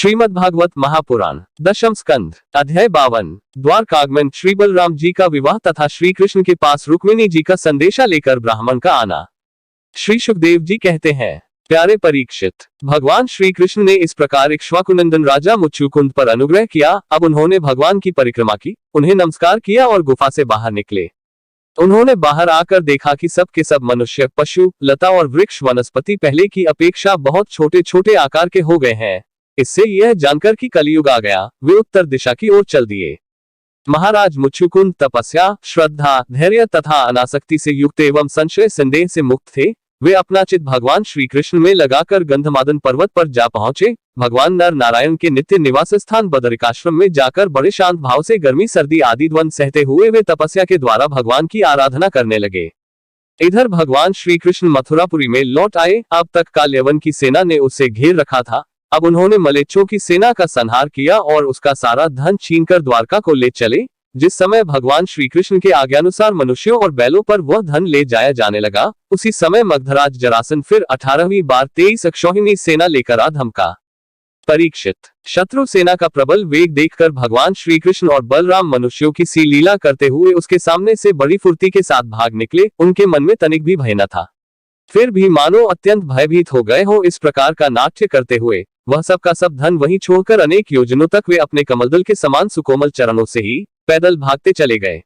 श्रीमद्भागवत महापुराण दशम स्कंध अध्याय 52 द्वारकागमन श्री बलराम जी का विवाह तथा श्री कृष्ण के पास रुक्मिणी जी का संदेशा लेकर ब्राह्मण का आना। श्री सुखदेव जी कहते हैं, प्यारे परीक्षित, भगवान श्री कृष्ण ने इस प्रकार इक्ष्वाकुनंदन राजा मुच्युकुंद पर अनुग्रह किया। अब उन्होंने भगवान की परिक्रमा की, उन्हें नमस्कार किया और गुफा से बाहर निकले। उन्होंने बाहर आकर देखा कि सब के सब मनुष्य, पशु, लता और वृक्ष वनस्पति पहले की अपेक्षा बहुत छोटे छोटे आकार के हो गए हैं। इससे यह जानकर कि कलयुग आ गया, वे उत्तर दिशा की ओर चल दिए। महाराज मुच्युकुंद तपस्या, श्रद्धा, धैर्य तथा अनासक्ति से युक्त एवं संशय संदेह से मुक्त थे। वे अपना चित्त भगवान श्री कृष्ण में लगाकर गंधमादन पर्वत पर जा पहुंचे। भगवान नर नारायण के नित्य निवास स्थान बदरिकाश्रम में जाकर बड़े शांत भाव से गर्मी सर्दी आदि द्वंद सहते हुए वे तपस्या के द्वारा भगवान की आराधना करने लगे। इधर भगवान श्री कृष्ण मथुरापुरी में लौट आए। अब तक काल्यवन की सेना ने उसे घेर रखा था। अब उन्होंने मलेच्छों की सेना का संहार किया और उसका सारा धन छीनकर द्वारका को ले चले। जिस समय भगवान श्री कृष्ण के आज्ञानुसार मनुष्यों और बैलों पर वह धन ले जाया जाने लगा, उसी समय मगधराज जरासंध फिर 18वीं बार 23 अक्षौहिणी सेना लेकर आ धमका। परीक्षित, शत्रु सेना का प्रबल वेग देखकर भगवान श्री कृष्ण और बलराम मनुष्यों की सी लीला करते हुए उसके सामने से बड़ी फुर्ती के साथ भाग निकले। उनके मन में तनिक भी भय न था, फिर भी मानो अत्यंत भयभीत हो गए हो। इस प्रकार का नाट्य करते हुए वह सब का सब धन वहीं छोड़कर अनेक योजनों तक वे अपने कमलदल के समान सुकोमल चरणों से ही पैदल भागते चले गए।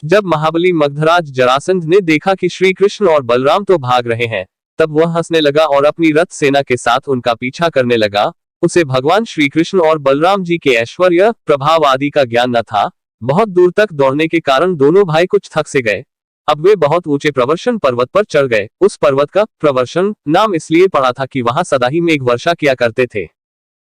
जब महाबली मगधराज जरासंध ने देखा कि श्री कृष्ण और बलराम तो भाग रहे हैं, तब वह हंसने लगा और अपनी रथ सेना के साथ उनका पीछा करने लगा। उसे भगवान श्री कृष्ण और बलराम जी के ऐश्वर्य, प्रभाव आदि का ज्ञान न था। बहुत दूर तक दौड़ने के कारण दोनों भाई कुछ थक से गए। अब वे बहुत ऊंचे प्रवर्षण पर्वत पर चढ़ गए। उस पर्वत का प्रवर्षण नाम इसलिए पड़ा था कि वहां सदा ही मेघ वर्षा किया करते थे।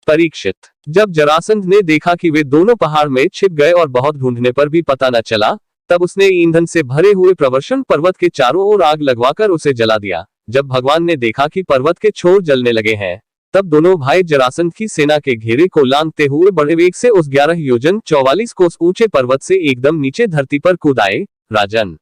परीक्षित, जब जरासंध ने देखा कि वे दोनों पहाड़ में छिप गए और बहुत ढूंढने पर भी पता न चला, तब उसने ईंधन से भरे हुए प्रवर्षण पर्वत के चारों ओर आग लगवाकर उसे जला दिया। जब भगवान ने देखा कि पर्वत के छोर जलने लगे हैं, तब दोनों भाई जरासंध की सेना के घेरे को लांघते हुए बड़े वेग से उस 11 योजन 44 कोस ऊंचे पर्वत से एकदम नीचे धरती पर कूद आए। राजन,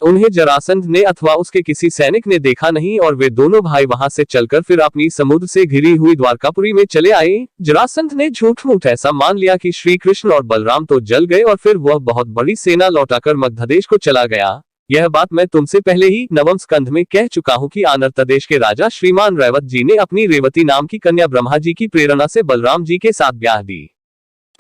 उन्हें जरासंध ने अथवा उसके किसी सैनिक ने देखा नहीं और वे दोनों भाई वहां से चलकर फिर अपनी समुद्र से घिरी हुई द्वारकापुरी में चले आए। जरासंध ने झूठ मूठ ऐसा मान लिया कि श्री कृष्ण और बलराम तो जल गए और फिर वह बहुत बड़ी सेना लौटाकर मगधदेश को चला गया। यह बात मैं तुमसे पहले ही नवम स्कंध में कह चुका हूँ कि आनर्तदेश के राजा श्रीमान रैवत जी ने अपनी रेवती नाम की कन्या ब्रह्मा जी की प्रेरणा से बलराम जी के साथ ब्याह दी।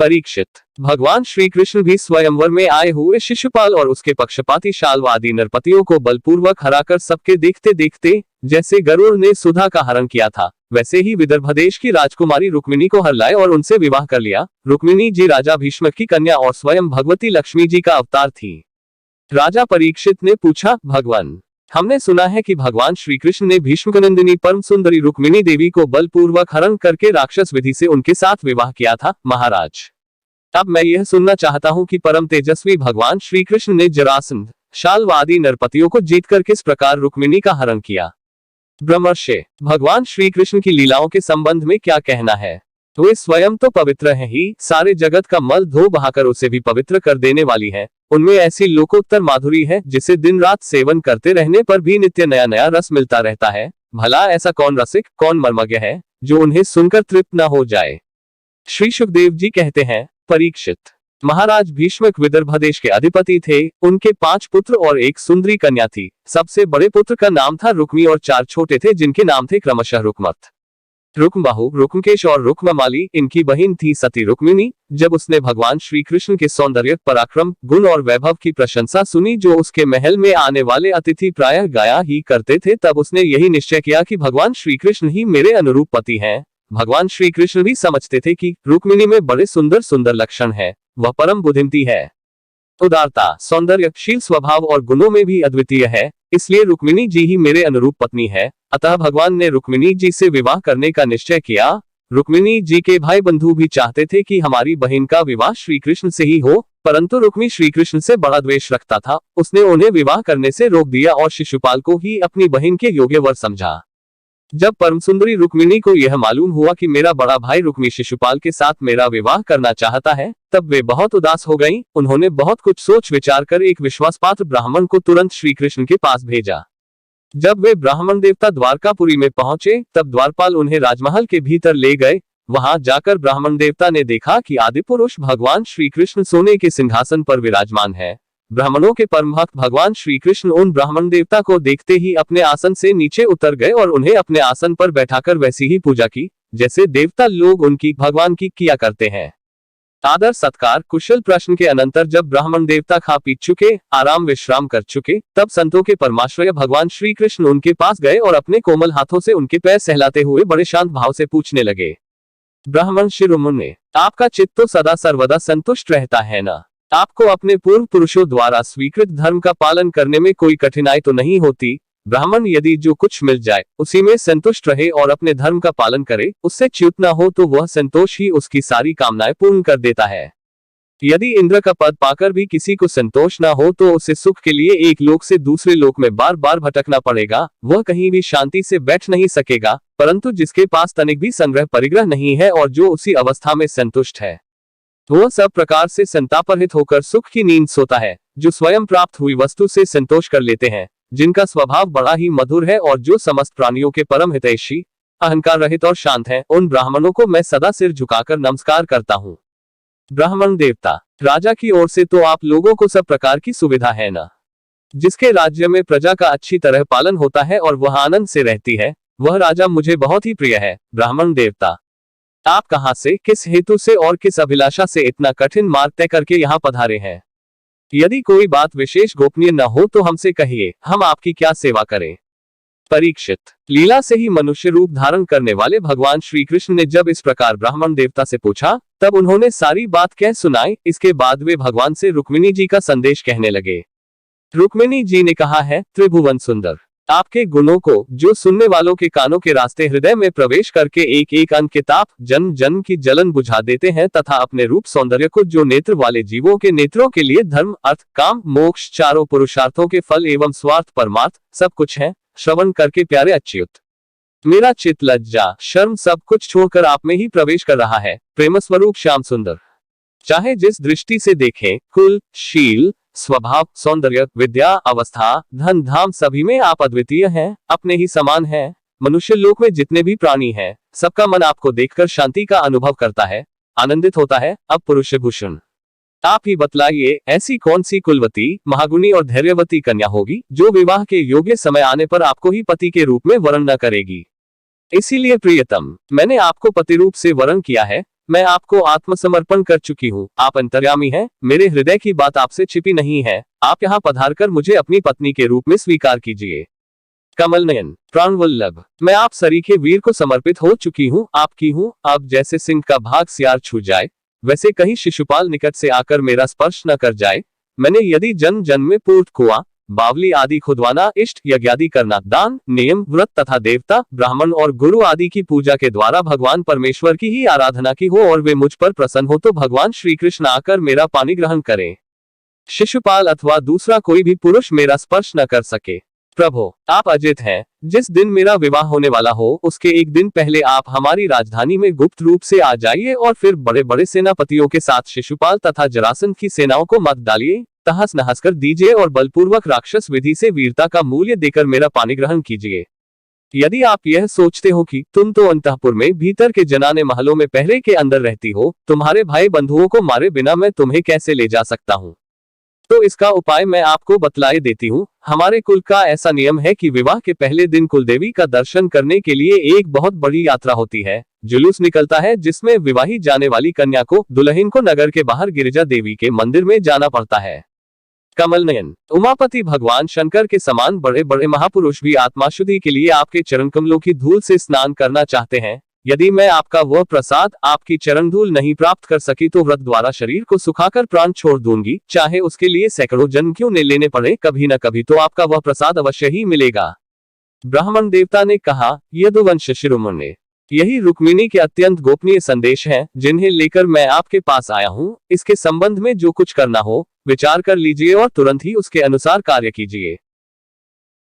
परीक्षित, भगवान श्री कृष्ण भी स्वयंवर में आए हुए शिशुपाल और उसके पक्षपाती शाल्व आदि नरपतियों को बलपूर्वक हराकर सबके देखते देखते जैसे गरुड़ ने सुधा का हरण किया था, वैसे ही विदर्भ देश की राजकुमारी रुक्मिणी को हर लाए और उनसे विवाह कर लिया। रुक्मिणी जी राजा भीष्मक की कन्या और स्वयं भगवती लक्ष्मी जी का अवतार थी। राजा परीक्षित ने पूछा, भगवान, हमने सुना है कि भगवान श्री कृष्ण ने भीष्मकनंदिनी परम सुंदरी रुक्मिणी देवी को बलपूर्वक हरण करके राक्षस विधि से उनके साथ विवाह किया था। महाराज, अब मैं यह सुनना चाहता हूँ कि परम तेजस्वी भगवान श्री कृष्ण ने जरासंध, शाल्व आदि नरपतियों को जीतकर किस प्रकार रुक्मिणी का हरण किया। ब्रह्मर्षि, भगवान श्री कृष्ण की लीलाओं के संबंध में क्या कहना है? वे स्वयं तो पवित्र हैं ही, सारे जगत का मल धो बहाकर उसे भी पवित्र कर देने वाली है। उनमें ऐसी लोकोत्तर माधुरी है जिसे दिन रात सेवन करते रहने पर भी नित्य नया नया रस मिलता रहता है। भला ऐसा कौन रसिक, कौन मर्मज्ञ है जो उन्हें सुनकर तृप्त न हो जाए। श्री सुखदेव जी कहते हैं, परीक्षित, महाराज भीष्मक विदर्भ देश के अधिपति थे। उनके 5 पुत्र और एक सुंदरी कन्या थी। सबसे बड़े पुत्र का नाम था रुक्मी और 4 छोटे थे जिनके नाम थे क्रमशः रुक्मथ, रुक्मबाहु, रुक्मकेश और रुक्ममाली। इनकी बहन थी सती रुक्मिणी। जब उसने भगवान श्री कृष्ण के सौंदर्य, पराक्रम, गुण और वैभव की प्रशंसा सुनी जो उसके महल में आने वाले अतिथि प्रायः गाया ही करते थे, तब उसने यही निश्चय किया कि भगवान श्री कृष्ण ही मेरे अनुरूप पति हैं। भगवान श्री कृष्ण भी समझते थे कि रुक्मिणी में बड़े सुंदर सुंदर लक्षण है। वह परम बुद्धिमती है, उदारता, सौंदर्य, शील स्वभाव और गुणों में भी अद्वितीय है, इसलिए रुक्मिणी जी ही मेरे अनुरूप पत्नी है। अतः भगवान ने रुक्मिणी जी से विवाह करने का निश्चय किया। रुक्मिणी जी के भाई बंधु भी चाहते थे कि हमारी बहन का विवाह श्री कृष्ण से ही हो, परंतु रुक्मी श्री कृष्ण से बड़ा द्वेष रखता था। उसने उन्हें विवाह करने से रोक दिया और शिशुपाल को ही अपनी बहन के योग्य वर समझा। जब परम सुंदरी रुक्मिणी को यह मालूम हुआ कि मेरा बड़ा भाई रुक्मी शिशुपाल के साथ मेरा विवाह करना चाहता है, तब वे बहुत उदास हो गईं। उन्होंने बहुत कुछ सोच विचार कर एक विश्वासपात्र ब्राह्मण को तुरंत श्री कृष्ण के पास भेजा। जब वे ब्राह्मण देवता द्वारकापुरी में पहुंचे, तब द्वारपाल उन्हें राजमहल के भीतर ले गए। वहां जाकर ब्राह्मण देवता ने देखा कि आदिपुरुष भगवान श्री कृष्ण सोने के सिंहासन पर विराजमान है। ब्राह्मणों के परम भक्त भगवान श्री कृष्ण उन ब्राह्मण देवता को देखते ही अपने आसन से नीचे उतर गए और उन्हें अपने आसन पर बैठाकर वैसी ही पूजा की जैसे देवता लोग उनकी भगवान की किया करते हैं। आदर सत्कार कुशल प्रश्न के अनंतर जब ब्राह्मण देवता खा पी चुके, आराम विश्राम कर चुके, तब संतों के परमाश्रय भगवान श्री कृष्ण उनके पास गए और अपने कोमल हाथों से उनके पैर सहलाते हुए बड़े शांत भाव से पूछने लगे। ब्राह्मण शिरोमणि, आपका चित्त तो सदा सर्वदा संतुष्ट रहता है ना? आपको अपने पूर्व पुरुषों द्वारा स्वीकृत धर्म का पालन करने में कोई कठिनाई तो नहीं होती? ब्राह्मण यदि जो कुछ मिल जाए उसी में संतुष्ट रहे और अपने धर्म का पालन करे, उससे च्युत न हो तो वह संतोष ही उसकी सारी कामनाएं पूर्ण कर देता है। यदि इंद्र का पद पाकर भी किसी को संतोष न हो तो उसे सुख के लिए एक लोक से दूसरे लोक में बार बार भटकना पड़ेगा, वह कहीं भी शांति से बैठ नहीं सकेगा। परंतु जिसके पास तनिक भी संग्रह परिग्रह नहीं है और जो उसी अवस्था में संतुष्ट है, वह सब प्रकार से संतापरहित होकर सुख की नींद सोता है। जो स्वयं प्राप्त हुई वस्तु से संतोष कर लेते हैं, जिनका स्वभाव बड़ा ही मधुर है और जो समस्त प्राणियों के परम हितैषी, अहंकार रहित और शांत हैं, उन ब्राह्मणों को मैं सदा सिर झुकाकर नमस्कार करता हूँ। ब्राह्मण देवता, राजा की ओर से तो आप लोगों को सब प्रकार की सुविधा है ना? जिसके राज्य में प्रजा का अच्छी तरह पालन होता है और वह आनंद से रहती है, वह राजा मुझे बहुत ही प्रिय है। ब्राह्मण देवता, आप कहां से, किस हेतु से और किस अभिलाषा से इतना कठिन मार्ग तय करके यहाँ पधारे हैं? यदि कोई बात विशेष गोपनीय न हो तो हमसे कहिए, हम आपकी क्या सेवा करें। परीक्षित, लीला से ही मनुष्य रूप धारण करने वाले भगवान श्री कृष्ण ने जब इस प्रकार ब्राह्मण देवता से पूछा, तब उन्होंने सारी बात कह सुनाई। इसके बाद वे भगवान से रुक्मिणी जी का संदेश कहने लगे। रुक्मिणी जी ने कहा है, त्रिभुवन सुंदर, आपके गुणों को जो सुनने वालों के कानों के रास्ते हृदय में प्रवेश करके एक एक अन्न के ताप जन्म जन्म की जलन बुझा देते हैं, तथा अपने रूप सौंदर्य को जो नेत्र वाले जीवों के नेत्रों के लिए धर्म अर्थ काम मोक्ष चारों पुरुषार्थों के फल एवं स्वार्थ परमार्थ सब कुछ है, श्रवण करके प्यारे अच्युत मेरा चित्त लज्जा शर्म सब कुछ छोड़कर आप में ही प्रवेश कर रहा है। प्रेम स्वरूप श्याम सुंदर, चाहे जिस दृष्टि से देखें, कुल शील स्वभाव सौंदर्य विद्या अवस्था धन धाम सभी में आप अद्वितीय हैं, अपने ही समान हैं। मनुष्य लोक में जितने भी प्राणी हैं, सबका मन आपको देखकर शांति का अनुभव करता है, आनंदित होता है। अब पुरुष भूषण, आप ही बतलाइए, ऐसी कौन सी कुलवती महागुणी और धैर्यवती कन्या होगी जो विवाह के योग्य समय आने पर आपको ही पति के रूप में वरण न करेगी? इसीलिए प्रियतम, मैंने आपको पति रूप से वरण किया है। मैं आपको आत्मसमर्पण कर चुकी हूँ। आप अंतर्यामी हैं, मेरे हृदय की बात आपसे छिपी नहीं है। आप यहाँ पधारकर मुझे अपनी पत्नी के रूप में स्वीकार कीजिए। कमल नयन प्राणवल्लभ, मैं आप सरीखे वीर को समर्पित हो चुकी हूँ, आपकी हूँ। अब जैसे सिंह का भाग सियार छू जाए, वैसे कहीं शिशुपाल निकट से आकर मेरा स्पर्श न कर जाए। मैंने यदि जन्म जन्म में पूर्त कुआं बावली आदि खुदवाना, इष्ट यज्ञादि करना, दान नियम व्रत तथा देवता ब्राह्मण और गुरु आदि की पूजा के द्वारा भगवान परमेश्वर की ही आराधना की हो और वे मुझ पर प्रसन्न हो, तो भगवान श्री कृष्ण आकर मेरा पानी ग्रहण करें। शिशुपाल अथवा दूसरा कोई भी पुरुष मेरा स्पर्श न कर सके। प्रभो, आप अजित हैं। जिस दिन मेरा विवाह होने वाला हो, उसके एक दिन पहले आप हमारी राजधानी में गुप्त रूप से आ जाइए और फिर बड़े बड़े सेनापतियों के साथ शिशुपाल तथा जरासंध की सेनाओं को मत डालिए, तहस नहस कर दीजिए और बलपूर्वक राक्षस विधि से वीरता का मूल्य देकर मेरा पानी ग्रहण कीजिए। यदि आप यह सोचते हो कि तुम तो अंतःपुर में भीतर के जनाने महलों में पहरे के अंदर रहती हो, तुम्हारे भाई बंधुओं को मारे बिना मैं तुम्हें कैसे ले जा सकता हूँ, तो इसका उपाय मैं आपको बतलाए देती हूँ। हमारे कुल का ऐसा नियम है कि विवाह के पहले दिन कुलदेवी का दर्शन करने के लिए एक बहुत बड़ी यात्रा होती है। जुलूस निकलता है जिसमें विवाही जाने वाली कन्या को, दुल्हन को नगर के बाहर गिरिजा देवी के मंदिर में जाना पड़ता है। कमल नयन, उमापति भगवान शंकर के समान बड़े बड़े महापुरुष भी आत्मा शुद्धि के लिए आपके चरण कमलों की धूल से स्नान करना चाहते हैं। यदि मैं आपका वह प्रसाद, आपकी चरण धूल नहीं प्राप्त कर सकी तो व्रत द्वारा शरीर को सुखाकर प्राण छोड़ दूंगी, चाहे उसके लिए सैकड़ों जन्म क्यों न लेने पड़े। कभी न कभी तो आपका वह प्रसाद अवश्य ही मिलेगा। ब्राह्मण देवता ने कहा, यदुवंश शिरोमणि, यही रुक्मिणी के अत्यंत गोपनीय संदेश हैं, जिन्हें लेकर मैं आपके पास आया हूँ। इसके संबंध में जो कुछ करना हो विचार कर लीजिए और तुरंत ही उसके अनुसार कार्य कीजिए।